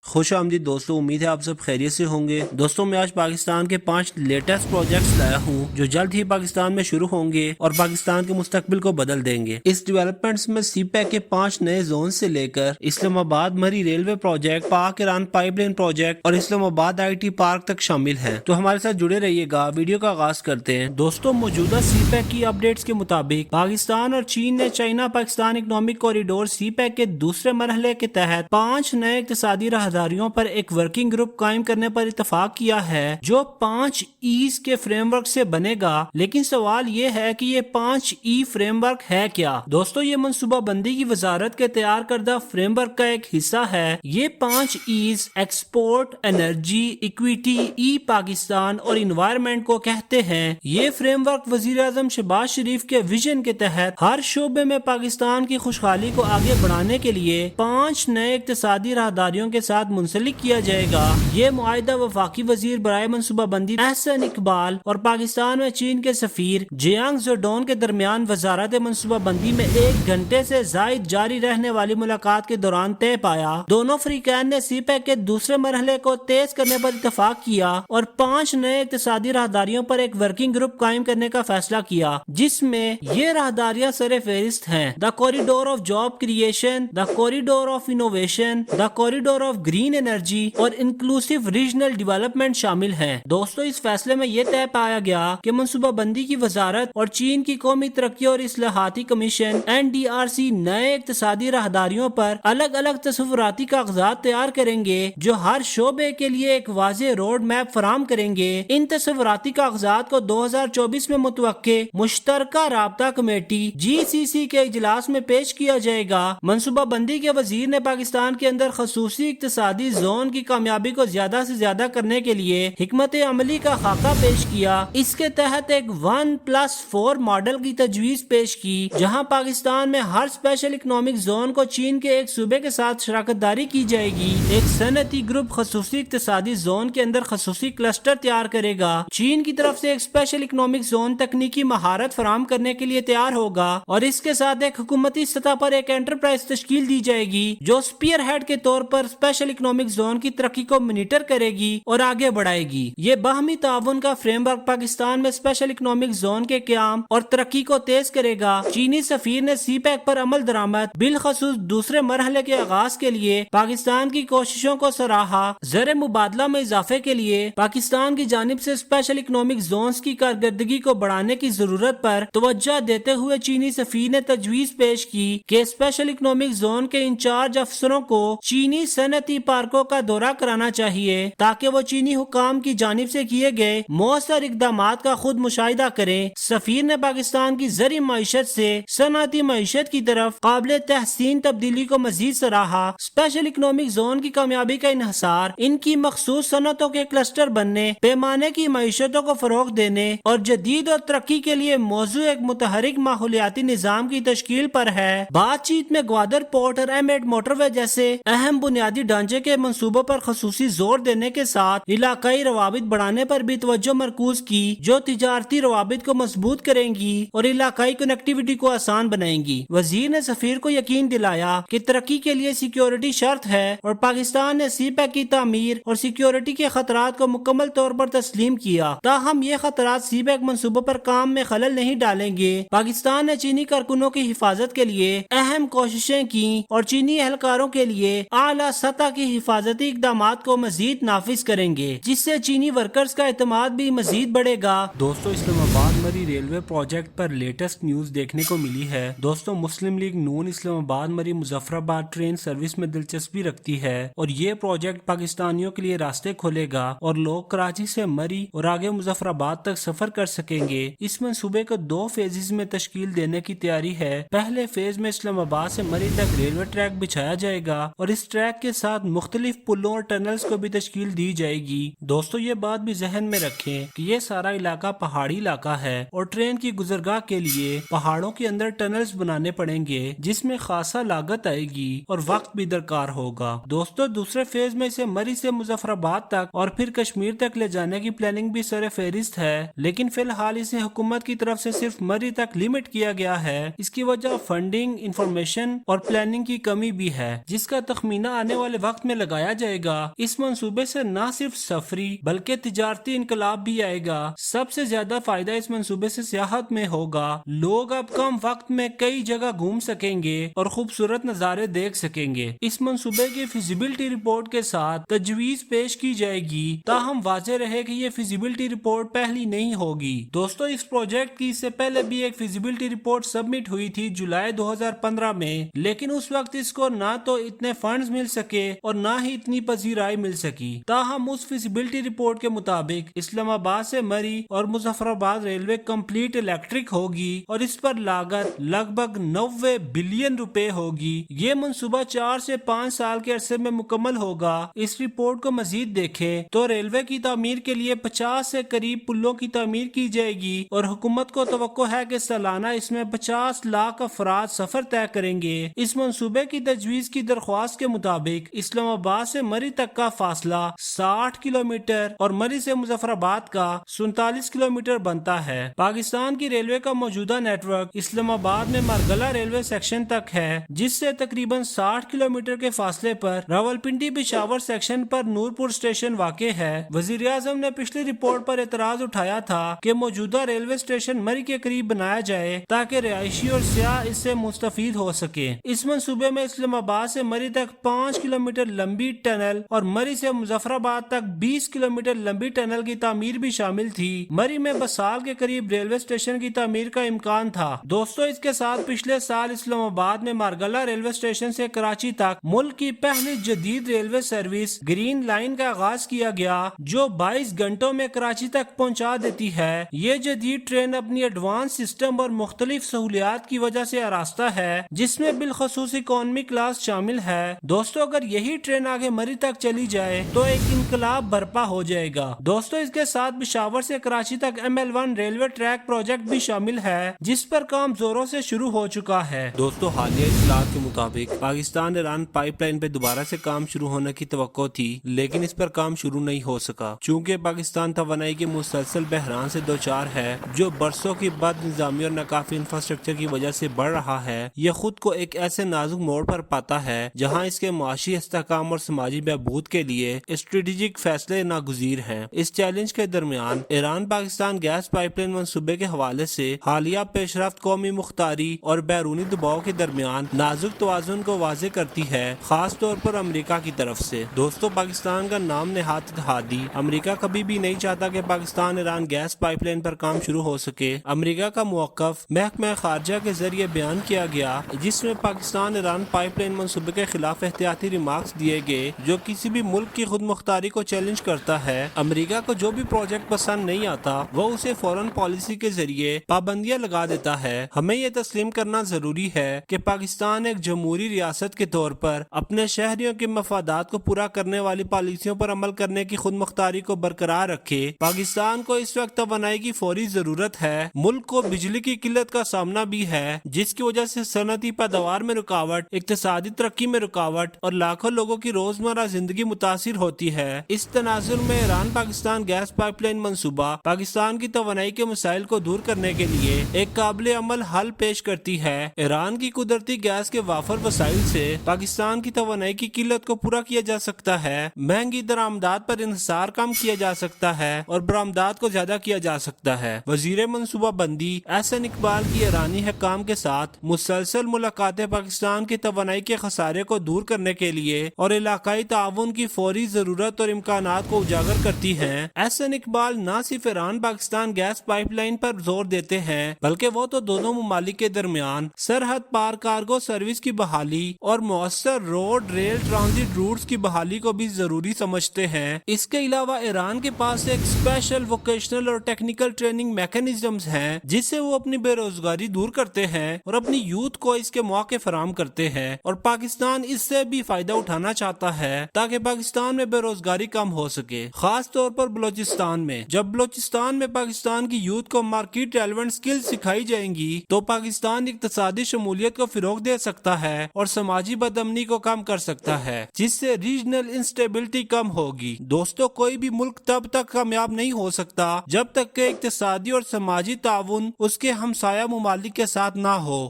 خوش آمدید دوستوں، امید ہے آپ سب خیریت سے ہوں گے۔ دوستوں میں آج پاکستان کے 5 لیٹسٹ پروجیکٹس لایا ہوں جو جلد ہی پاکستان میں شروع ہوں گے اور پاکستان کے مستقبل کو بدل دیں گے۔ اس ڈیولپمنٹس میں سی پیک کے 5 نئے زون سے لے کر اسلام آباد مری ریلوے پروجیکٹ، پاک ایران پائپ لائن پروجیکٹ اور اسلام آباد آئی ٹی پارک تک شامل ہیں۔ تو ہمارے ساتھ جڑے رہیے گا۔ ویڈیو کا آغاز کرتے ہیں۔ دوستوں موجودہ سی پیک کی اپڈیٹس کے مطابق پاکستان اور چین نے چائنا پاکستان اکنامک کوریڈور سی پیک کے دوسرے مرحلے کے تحت 5 نئے اقتصادی راہداریوں پر ایک ورکنگ گروپ قائم کرنے پر اتفاق کیا ہے جو 5 ایز کے فریم ورک سے بنے گا۔ لیکن سوال یہ ہے کہ یہ 5 ای فریم ورک ہے کیا؟ دوستو یہ منصوبہ بندی کی وزارت کے تیار کردہ فریم ورک کا ایک حصہ ہے۔ یہ 5 ایز ایکسپورٹ، انرجی، اکویٹی، ای پاکستان اور انوائرمنٹ کو کہتے ہیں۔ یہ فریم ورک وزیر اعظم شہباز شریف کے ویژن کے تحت ہر شعبے میں پاکستان کی خوشحالی کو آگے بڑھانے کے لیے 5 نئے اقتصادی راہداریوں کے ساتھ منسلک کیا جائے گا۔ یہ معاہدہ وفاقی وزیر برائے منصوبہ بندی احسن اقبال اور پاکستان میں چین کے سفیر جیانگ زیڈون کے درمیان وزارت منصوبہ بندی میں 1 گھنٹے سے زائد جاری رہنے والی ملاقات کے دوران طے پایا۔ دونوں فریقین نے سی پیک کے دوسرے مرحلے کو تیز کرنے پر اتفاق کیا اور 5 نئے اقتصادی راہداریوں پر ایک ورکنگ گروپ قائم کرنے کا فیصلہ کیا، جس میں یہ راہداریاں سر فہرست ہیں: the corridor of job creation, the corridor of innovation, the corridor of green energy اور انکلوسیو ریجنل ڈیولپمنٹ شامل ہیں۔ دوستو اس فیصلے میں یہ طے پایا گیا کہ منصوبہ بندی کی وزارت اور چین کی قومی ترقی اور اصلاحاتی کمیشن NDRC نئے اقتصادی راہداریوں پر الگ الگ تصوراتی کاغذات تیار کریں گے جو ہر شعبے کے لیے ایک واضح روڈ میپ فراہم کریں گے۔ ان تصوراتی کاغذات کو 2024 میں متوقع مشترکہ رابطہ کمیٹی GCC کے اجلاس میں پیش کیا جائے گا۔ منصوبہ بندی کے وزیر نے پاکستان کے اندر خصوصی اقتصادی زون کی کامیابی کو زیادہ سے زیادہ کرنے کے لیے حکمت عملی کا خاکہ پیش کیا۔ اس کے تحت ایک 1+4 ماڈل کی تجویز پیش کی جہاں پاکستان میں ہر اسپیشل اکنامک زون کو چین کے ایک صوبے کے ساتھ شراکت داری کی جائے گی۔ ایک صنعتی گروپ خصوصی اقتصادی زون کے اندر خصوصی کلسٹر تیار کرے گا۔ چین کی طرف سے ایک اسپیشل اکنامک زون تکنیکی مہارت فراہم کرنے کے لیے تیار ہوگا اور اس کے ساتھ ایک حکومتی سطح پر ایک انٹرپرائز تشکیل دی جائے گی جو اسپیئر ہیڈ کے طور پر اسپیشل اکنامک زون کی ترقی کو مانیٹر کرے گی اور آگے بڑھائے گی۔ یہ باہمی تعاون کا فریم ورک پاکستان میں اسپیشل اکنامک زون کے قیام اور ترقی کو تیز کرے گا۔ چینی سفیر نے سی پیک پر عمل درآمد بالخصوص دوسرے مرحلے کے آغاز کے لیے پاکستان کی کوششوں کو سراہا۔ زر مبادلہ میں اضافے کے لیے پاکستان کی جانب سے اسپیشل اکنامک زونز کی کارکردگی کو بڑھانے کی ضرورت پر توجہ دیتے ہوئے چینی سفیر نے تجویز پیش کی کہ اسپیشل اکنامک زون کے انچارج افسروں کو چینی صنعتی پارکوں کا دورہ کرانا چاہیے تاکہ وہ چینی حکام کی جانب سے کیے گئے مؤثر اقدامات کا خود مشاہدہ کریں۔ سفیر نے پاکستان کی زرعی معیشت سے صنعتی معیشت کی طرف قابل تحسین تبدیلی کو مزید سراہا۔ اسپیشل اکنامک زون کی کامیابی کا انحصار ان کی مخصوص صنعتوں کے کلسٹر بننے، پیمانے کی معیشتوں کو فروغ دینے اور جدید اور ترقی کے لیے موزوں ایک متحرک ماحولیاتی نظام کی تشکیل پر ہے۔ بات چیت میں گوادر پورٹ اور احمد موٹر وے جیسے اہم بنیادی ڈھانچے کے منصوبوں پر خصوصی زور دینے کے ساتھ علاقائی روابط بڑھانے پر بھی توجہ مرکوز کی جو تجارتی روابط کو مضبوط کریں گی اور علاقائی کنیکٹیویٹی کو آسان بنائیں گی۔ وزیر نے سفیر کو یقین دلایا کہ ترقی کے لیے سیکیورٹی شرط ہے اور پاکستان نے سی پیک کی تعمیر اور سیکیورٹی کے خطرات کو مکمل طور پر تسلیم کیا، تاہم یہ خطرات سی پیک منصوبوں پر کام میں خلل نہیں ڈالیں گے۔ پاکستان نے چینی کارکنوں کی حفاظت کے لیے اہم کوششیں کی اور چینی اہلکاروں کے لیے اعلیٰ سطح کی حفاظتی اقدامات کو مزید نافذ کریں گے جس سے چینی ورکرز کا اعتماد بھی مزید بڑھے گا۔ دوستو اسلام آباد مری ریلوے پروجیکٹ پر لیٹسٹ نیوز دیکھنے کو ملی ہے۔ دوستو مسلم لیگ نون اسلام آباد مری مظفر آباد ٹرین سروس میں دلچسپی رکھتی ہے اور یہ پروجیکٹ پاکستانیوں کے لیے راستے کھولے گا اور لوگ کراچی سے مری اور آگے مظفر آباد تک سفر کر سکیں گے۔ اس منصوبے کو 2 فیزز میں تشکیل دینے کی تیاری ہے۔ پہلے فیز میں اسلام آباد سے مری تک ریلوے ٹریک بچھایا جائے گا اور اس ٹریک کے ساتھ مختلف پلوں اور ٹنلز کو بھی تشکیل دی جائے گی۔ دوستو یہ بات بھی ذہن میں رکھیں کہ یہ سارا علاقہ پہاڑی علاقہ ہے اور ٹرین کی گزرگاہ کے لیے پہاڑوں کے اندر ٹنلز بنانے پڑیں گے جس میں خاصا لاگت آئے گی اور وقت بھی درکار ہوگا۔ دوستو دوسرے فیز میں اسے مری سے مظفر آباد تک اور پھر کشمیر تک لے جانے کی پلاننگ بھی سر فہرست ہے، لیکن فی الحال اسے حکومت کی طرف سے صرف مری تک لمٹ کیا گیا ہے۔ اس کی وجہ فنڈنگ، انفارمیشن اور پلاننگ کی کمی بھی ہے جس کا تخمینہ آنے والے وقت وقت میں لگایا جائے گا، اس منصوبے سے نہ صرف سفری بلکہ تجارتی انقلاب بھی آئے گا۔ سب سے زیادہ فائدہ اس منصوبے سے سیاحت میں ہوگا۔ لوگ اب کم وقت میں کئی جگہ گھوم سکیں گے اور خوبصورت نظارے دیکھ سکیں گے۔ اس منصوبے کی فیزیبلٹی رپورٹ کے ساتھ تجویز پیش کی جائے گی، تاہم واضح رہے کہ یہ فیزیبلٹی رپورٹ پہلی نہیں ہوگی۔ دوستو، اس پروجیکٹ کی اس سے پہلے بھی ایک فیزیبلٹی رپورٹ سبمٹ ہوئی تھی جولائی 2015 میں، لیکن اس وقت اس کو نہ تو اتنے فنڈز مل سکے اور نہ ہی اتنی پذیرائی مل سکی۔ تاہم اس فیزیبلٹی رپورٹ کے مطابق اسلام آباد سے مری اور مظفر آباد ریلوے کمپلیٹ الیکٹرک ہوگی اور اس پر لاگت لگ بھگ 90 بلین روپے ہوگی۔ یہ منصوبہ 4 سے 5 سال کے عرصے میں مکمل ہوگا۔ اس رپورٹ کو مزید دیکھیں تو ریلوے کی تعمیر کے لیے 50 سے قریب پلوں کی تعمیر کی جائے گی اور حکومت کو توقع ہے کہ سالانہ اس میں 50 لاکھ افراد سفر طے کریں گے۔ اس منصوبے کی تجویز کی درخواست کے مطابق اسلام آباد سے مری تک کا فاصلہ 60 کلومیٹر اور مری سے مظفر آباد کا 47 کلومیٹر بنتا ہے۔ پاکستان کی ریلوے کا موجودہ نیٹ ورک اسلام آباد میں مارگلہ ریلوے سیکشن تک ہے، جس سے تقریباً 60 کلومیٹر کے فاصلے پر راولپنڈی پشاور سیکشن پر نورپور اسٹیشن واقع ہے۔ وزیر اعظم نے پچھلی رپورٹ پر اعتراض اٹھایا تھا کہ موجودہ ریلوے اسٹیشن مری کے قریب بنایا جائے تاکہ رہائشی اور سیاح اس سے مستفید ہو سکے۔ اس منصوبے میں اسلام آباد سے مری تک 5 کلومیٹر لمبی ٹنل اور مری سے مظفر آباد تک 20 کلومیٹر لمبی ٹنل کی تعمیر بھی شامل تھی۔ مری میں 2 سال کے قریب ریلوے اسٹیشن کی تعمیر کا امکان تھا۔ دوستو، اس کے ساتھ پچھلے سال اسلام آباد میں مارگلہ ریلوے اسٹیشن سے کراچی تک ملک کی پہلی جدید ریلوے سروس گرین لائن کا آغاز کیا گیا، جو 22 گھنٹوں میں کراچی تک پہنچا دیتی ہے۔ یہ جدید ٹرین اپنی ایڈوانس سسٹم اور مختلف سہولیات کی وجہ سے آراستہ ہے، جس میں بالخصوص اکانومی کلاس شامل ہے۔ دوستو، اگر یہی ٹرین آگے مری تک چلی جائے تو ایک انقلاب برپا ہو جائے گا۔ دوستو، اس کے ساتھ پشاور سے کراچی تک ML1 ریلوے ٹریک پروجیکٹ بھی شامل ہے، جس پر کام زوروں سے شروع ہو چکا ہے۔ دوستو، حالیہ اطلاعات کے مطابق پاکستان ایران پائپ لائن پہ دوبارہ سے کام شروع ہونے کی توقع تھی، لیکن اس پر کام شروع نہیں ہو سکا، چونکہ پاکستان توانائی کے مسلسل بحران سے دوچار ہے، جو برسوں کی بد نظامی اور ناکافی انفراسٹرکچر کی وجہ سے بڑھ رہا ہے۔ یہ خود کو ایک ایسے نازک موڑ پر پاتا ہے جہاں اس کے معاشی استحکام اور سماجی بہبود کے لیے اسٹریٹجک فیصلے ناگزیر ہیں۔ اس چیلنج کے درمیان Iran Pakistan gas pipeline منصوبے کے حوالے سے حالیہ پیش رفت قومی مختاری اور بیرونی دباؤ کے درمیان نازک توازن کو واضح کرتی ہے، خاص طور پر امریکہ کی طرف سے۔ دوستو، پاکستان کا نام نہاد اتحادی امریکہ کبھی بھی نہیں چاہتا کہ Pakistan Iran gas pipeline پر کام شروع ہو سکے۔ امریکہ کا موقف محکمہ خارجہ کے ذریعے بیان کیا گیا، جس میں پاکستان ایران پائپ لائن منصوبے کے خلاف احتیاطی ریمارکس دیے گئے، جو کسی بھی ملک کی خود مختاری کو چیلنج کرتا ہے۔ امریکہ کو جو بھی پروجیکٹ پسند نہیں آتا، وہ اسے فورن پالیسی کے ذریعے پابندیاں لگا دیتا ہے۔ ہمیں یہ تسلیم کرنا ضروری ہے کہ پاکستان ایک جمہوری ریاست کے طور پر اپنے شہریوں کے مفادات کو پورا کرنے والی پالیسیوں پر عمل کرنے کی خود مختاری کو برقرار رکھے۔ پاکستان کو اس وقت توانائی کی فوری ضرورت ہے۔ ملک کو بجلی کی قلت کا سامنا بھی ہے، جس کی وجہ سے صنعتی پیداوار میں رکاوٹ، اقتصادی ترقی میں رکاوٹ اور لاکھوں لوگوں کی روزمرہ زندگی متاثر ہوتی ہے۔ اس تناظر میں Iran Pakistan gas pipeline منصوبہ پاکستان کی توانائی کے مسائل کو دور کرنے کے لیے ایک قابل عمل حل پیش کرتی ہے۔ ایران کی قدرتی گیس کے وافر وسائل سے پاکستان کی توانائی کی قلت کو پورا کیا جا سکتا ہے، مہنگی درآمدات پر انحصار کم کیا جا سکتا ہے اور برآمدات کو زیادہ کیا جا سکتا ہے۔ وزیر منصوبہ بندی احسن اقبال کی ایرانی حکام کے ساتھ مسلسل ملاقاتیں پاکستان کی توانائی کے خسارے کو دور کرنے کے لیے اور علاقائی تعاون کی فوری ضرورت اور امکانات کو اجاگر کرتی ہیں۔ احسن اقبال نہ صرف Iran Pakistan gas pipeline پر زور دیتے ہیں، بلکہ وہ تو دونوں ممالک کے درمیان سرحد پار کارگو سروس کی بحالی اور مؤثر روڈ ریل ٹرانزٹ روٹس کی بحالی کو بھی ضروری سمجھتے ہیں۔ اس کے علاوہ ایران کے پاس ایک اسپیشل ووکیشنل اور ٹیکنیکل ٹریننگ میکانزمز ہیں، جس سے وہ اپنی بے روزگاری دور کرتے ہیں اور اپنی یوتھ کو اس کے مواقع فراہم کرتے ہیں، اور پاکستان اس سے بھی فائدہ اٹھانا چاہتا ہے تاکہ پاکستان میں بے روزگاری کم ہو سکے، خاص طور پر بلوچستان میں۔ جب بلوچستان میں پاکستان کی یوتھ کو مارکیٹ ریلیونٹ سکل سکھائی جائیں گی تو پاکستان اقتصادی شمولیت کو فروغ دے سکتا ہے اور سماجی بد امنی کو کم کر سکتا ہے، جس سے ریجنل انسٹیبلٹی کم ہوگی۔ دوستو، کوئی بھی ملک تب تک کامیاب نہیں ہو سکتا جب تک کہ اقتصادی اور سماجی تعاون اس کے ہمسایہ ممالک کے ساتھ نہ ہو،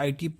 IT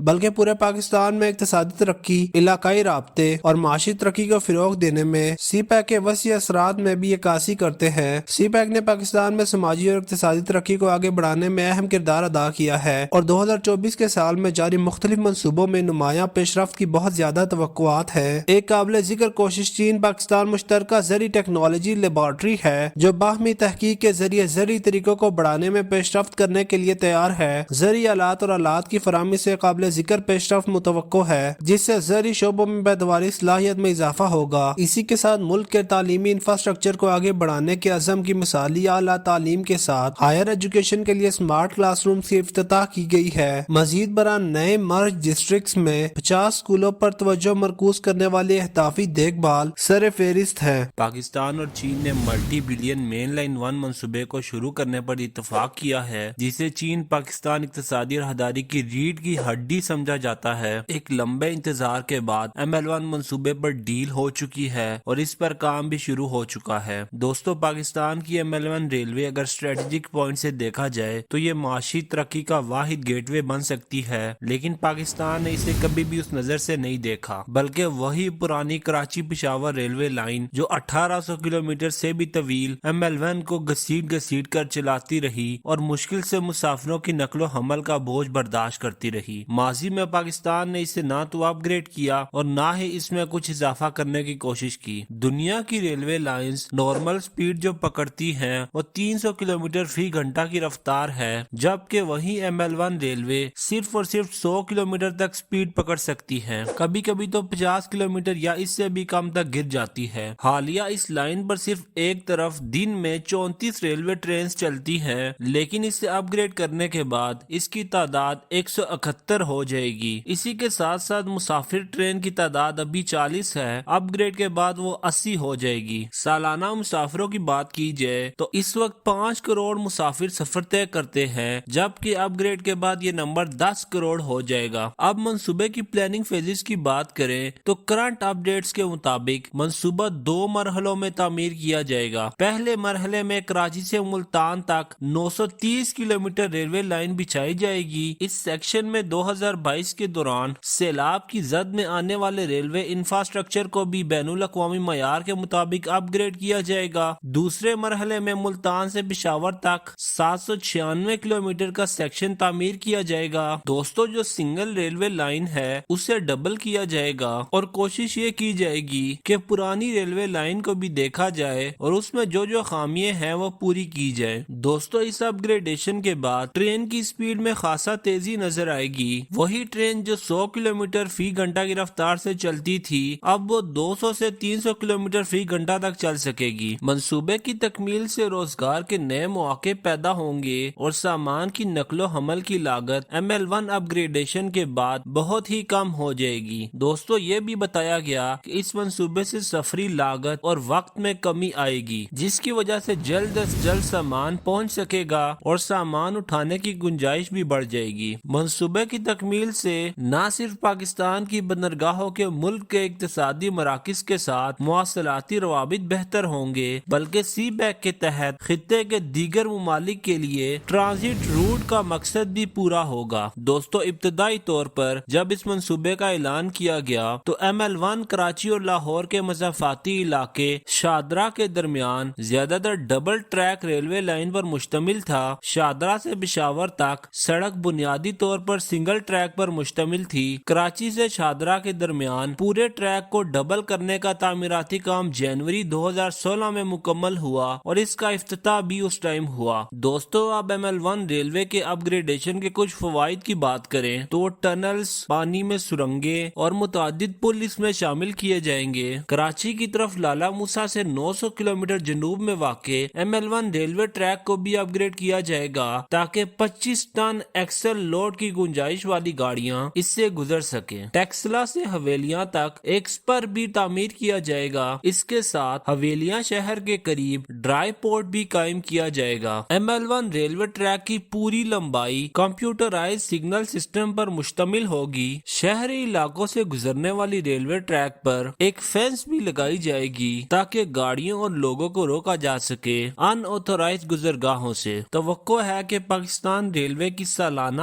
بلکہ پورے پاکستان میں اقتصادی ترقی، علاقائی رابطے اور معاشی ترقی کو فروغ دینے میں سی پیک کے وسیع اثرات میں بھی عکاسی کرتے ہیں۔ سی پیک نے پاکستان میں سماجی اور اقتصادی ترقی کو آگے بڑھانے میں اہم کردار ادا کیا ہے اور 2024 کے سال میں جاری مختلف منصوبوں میں نمایاں پیش رفت کی بہت زیادہ توقعات ہے۔ ایک قابل ذکر کوشش چین پاکستان مشترکہ زرعی ٹیکنالوجی لیبارٹری ہے جو باہمی تحقیق کے ذریعے زرعی طریقوں کو بڑھانے میں پیش رفت کرنے کے لیے تیار ہے۔ زرعی آلات اور آلات کی فراہمی سے قابل ذکر پیش رفت متوقع ہے جس سے زرعی شعبوں میں پیداواری صلاحیت میں اضافہ ہوگا۔ اسی کے ساتھ ملک کے تعلیمی انفراسٹرکچر کو آگے بڑھانے کے عزم کی مثالی اعلیٰ تعلیم کے ساتھ ہائر ایجوکیشن کے لیے سمارٹ کلاس رومز کی افتتاح کی گئی ہے۔ مزید برآں نئے مرج ڈسٹرکٹس میں 50 اسکولوں پر توجہ مرکوز کرنے والی اہدافی دیکھ بھال سر فہرست ہے۔ پاکستان اور چین نے ملٹی بلین مین لائن 1 منصوبے کو شروع کرنے پر اتفاق کیا ہے جسے چین پاکستان اقتصادی راہداری کی ریڑھ کی ہڈی سمجھا جاتا ہے۔ ایک لمبے انتظار کے بعد ML1 منصوبے پر ڈیل ہو چکی ہے اور اس پر کام بھی شروع ہو چکا ہے۔ دوستو، پاکستان کی ML1 ریلوے اگر اسٹریٹجک پوائنٹ سے دیکھا جائے تو یہ معاشی ترقی کا واحد گیٹ وے بن سکتی ہے، لیکن پاکستان نے اسے کبھی بھی اس نظر سے نہیں دیکھا، بلکہ وہی پرانی کراچی پشاور ریلوے لائن جو 1800 کلومیٹر سے بھی طویل ML1 کو گھسیٹ کر چلاتی رہی اور مشکل سے مسافروں کی نقل و حمل کا بوجھ برداشت کرتی رہی۔ ماضی میں پاکستان نے اسے نہ تو اپ گریڈ کیا اور نہ ہی اس میں کچھ اضافہ کرنے کی کوشش کی۔ دنیا کی ریلوے لائنز نارمل سپیڈ جو پکڑتی ہیں وہ 300 کلومیٹر فی گھنٹہ کی رفتار ہے، جبکہ وہی ML1 ریلوے صرف اور صرف 100 کلومیٹر تک سپیڈ پکڑ سکتی ہے، کبھی کبھی تو 50 کلومیٹر یا اس سے بھی کم تک گر جاتی ہے۔ حالیہ اس لائن پر صرف ایک طرف دن میں 34 ریلوے ٹرینز چلتی ہیں، لیکن اسے اپ گریڈ کرنے کے بعد اس کی تعداد 171 ہو جائے گی۔ اسی کے ساتھ ساتھ مسافر ٹرین کی تعداد ابھی 40 ہے، اپ گریڈ کے بعد وہ 80 ہو جائے گی۔ سالانہ مسافروں کی بات کی جائے تو اس وقت 5 کروڑ مسافر سفر طے کرتے ہیں، جبکہ اپ گریڈ کے بعد یہ نمبر 10 کروڑ ہو جائے گا۔ اب منصوبے کی پلاننگ فیزز کی بات کریں تو کرنٹ اپ ڈیٹس کے مطابق منصوبہ 2 مرحلوں میں تعمیر کیا جائے گا۔ پہلے مرحلے میں کراچی سے ملتان تک 930 کلومیٹر ریلوے لائن بچھائی جائے گی۔ اس سیکشن میں 2022 کے دوران سیلاب کی زد میں آنے والے ریلوے انفراسٹرکچر کو بھی بین الاقوامی معیار کے مطابق اپ گریڈ کیا جائے گا۔ دوسرے مرحلے میں ملتان سے پشاور تک 796 کلومیٹر کا سیکشن تعمیر کیا جائے گا۔ دوستو، جو سنگل ریلوے لائن ہے اسے ڈبل کیا جائے گا اور کوشش یہ کی جائے گی کہ پرانی ریلوے لائن کو بھی دیکھا جائے اور اس میں جو خامیاں ہیں وہ پوری کی جائے۔ دوستو، اس اپ گریڈیشن کے بعد ٹرین کی سپیڈ میں خاصا تیزی نظر آئے گی۔ وہی ٹرین جو 100 کلومیٹر فی گھنٹہ کی رفتار سے چلتی تھی اب وہ 200 سے 300 کلومیٹر فی گھنٹہ تک چل سکے گی۔ منصوبے کی تکمیل سے روزگار کے نئے مواقع پیدا ہوں گے اور سامان کی نقل و حمل کی لاگت ML1 اپ گریڈیشن کے بعد بہت ہی کم ہو جائے گی۔ دوستو، یہ بھی بتایا گیا کہ اس منصوبے سے سفری لاگت اور وقت میں کمی آئے گی، جس کی وجہ سے جلد از جلد سامان پہنچ سکے گا اور سامان اٹھانے کی گنجائش بھی بڑھ جائے گی۔ منصوبے کی تکمیل سے نہ صرف پاکستان کی بندرگاہوں کے ملک کے اقتصادی مراکز کے ساتھ مواصلاتی روابط بہتر ہوں گے، بلکہ سی پیک کے تحت خطے کے دیگر ممالک کے لیے ٹرانزٹ روٹ کا مقصد بھی پورا ہوگا۔ دوستو، ابتدائی طور پر جب اس منصوبے کا اعلان کیا گیا تو ML1 کراچی اور لاہور کے مضافاتی علاقے شادرہ کے درمیان زیادہ تر ڈبل ٹریک ریلوے لائن پر مشتمل تھا۔ شادرہ سے پشاور تک سڑک بنیادی طور پر سنگل ٹریک پر مشتمل تھی۔ کراچی سے شادرہ کے درمیان پورے ٹریک کو ڈبل کرنے کا تعمیراتی کام جنوری 2016 میں مکمل ہوا اور اس کا افتتاح بھی اس ٹائم ہوا۔ دوستو، اب ML1 ریلوے کے اپ گریڈیشن کے کچھ فوائد کی بات کریں تو ٹنلز، پانی میں سرنگیں اور متعدد پل اس میں شامل کیے جائیں گے۔ کراچی کی طرف لالا موسیٰ سے 900 کلومیٹر جنوب میں واقع ML1 ریلوے ٹریک کو بھی اپ گریڈ کیا جائے گا تاکہ 25 ٹن ایکسل لوڈ کی گنجائش والی گاڑیاں اس سے گزر سکیں۔ ٹیکسلا سے حویلیاں تک ایک سپر بھی تعمیر کیا جائے گا۔ اس کے ساتھ حویلیاں شہر کے قریب ڈرائی پورٹ بھی قائم کیا جائے گا۔ ML1 ریلوے ٹریک کی پوری لمبائی کمپیوٹرائز سگنل سسٹم پر مشتمل ہوگی۔ شہری علاقوں سے گزرنے والی ریلوے ٹریک پر ایک فینس بھی لگائی جائے گی تاکہ گاڑیوں اور لوگوں کو روکا جا سکے ان آتھورائزڈ گزرگاہوں سے۔ توقع ہے کہ پاکستان ریلوے کی سالانہ